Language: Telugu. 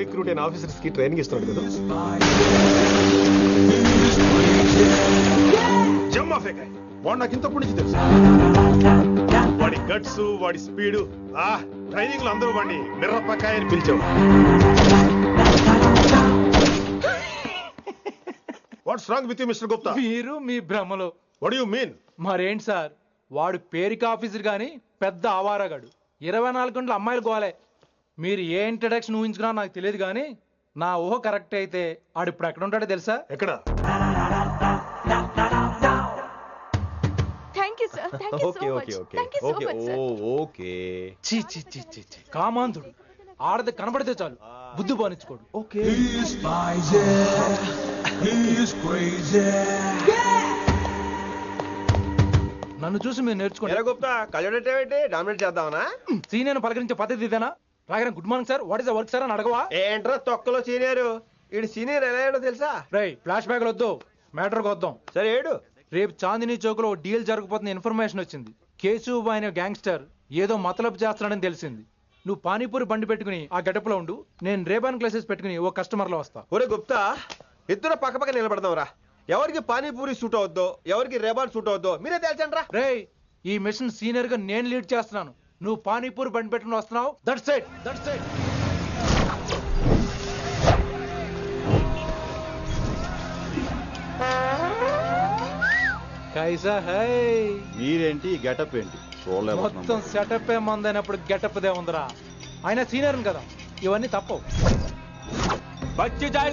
రిక్రూట్ అయిన ఆఫీసర్స్ కి ట్రైనింగ్ ఇస్తున్నాడు కదా. వాడు నాకు ఇంతప్పటి నుంచి తెలుసు. వాడి గట్స్, వాడి స్పీడు, ట్రైనింగ్ లో అందరూ వాడిని మిర్రపకాయ అని పిలిచావు. What's wrong with you mister Gupta? మీరు మీ భ్రమలో. What you mean? మరేంటి సార్, వాడు పేరుకి ఆఫీసర్ గాని పెద్ద ఆవారాగాడు. 24 గంటలు అమ్మాయిలు గోలే. మీరు ఏ ఇంట్రడక్షన్ ఊహించుకున్నా నాకు తెలియదు కానీ నా ఊహ కరెక్ట్ అయితే ఆడు ఇప్పుడు ఎక్కడ ఉంటాడో తెలుసా? ఎక్కడ? కామాంధుడు. ఆడది కనబడితే చాలు బుద్ధి బానించుకోడు. నన్ను చూసి మీరు నేర్చుకోండి. గుప్తా కళ్ళేంటి డామినేట్ చేద్దామనా? సీనియర్ పలకరించే పద్ధతి ఇదేనా? రాగానే good morning sir, what is the work sir అని అడగవా? ఏంట్రా తొక్కలో సీనియర్? ఈడు సీనియర్ ఎలా ఏడో తెలుసా? రై ఫ్లాష్ బ్యాక్ వద్దు, మ్యాటర్కి వద్దాం. సరే ఏడు. రేపు చాందినీ చౌక్ లో డీల్ జరగబోతున్న ఇన్ఫర్మేషన్ వచ్చింది. కేశవ్ అనే గ్యాంగ్స్టర్ ఏదో మతలబు చేస్తున్నాడని తెలిసింది. నువ్వు పానీపూరి బండి పెట్టుకుని ఆ గెటప్ లో ఉండు, నేను రేబాన్ గ్లాసెస్ పెట్టుకుని ఓ కస్టమర్ లో వస్తా. ఒరే గుప్తా, ఇద్దరు పక్క పక్క నిలబడదాం రా. ఎవరికి పానీపూరి సూట్ అవుద్దో, ఎవరికి రేబాన్ సూట్ అవుద్దో మీరే తేల్చండి రా. రే, ఈ మిషన్ సీనియర్ గా నేను లీడ్ చేస్తున్నాను. నువ్వు పానీపూరి బండి పెట్టుకుని వస్తున్నావు. That's it, that's it. కైసా హై? మీరేంటి గెటప్ ఏంటి? మొత్తం సెటప్ ఏ మందైనప్పుడు గెటప్ దే ఉందిరా. ఆయన సీనియర్ కదా, ఇవన్నీ తప్పవు.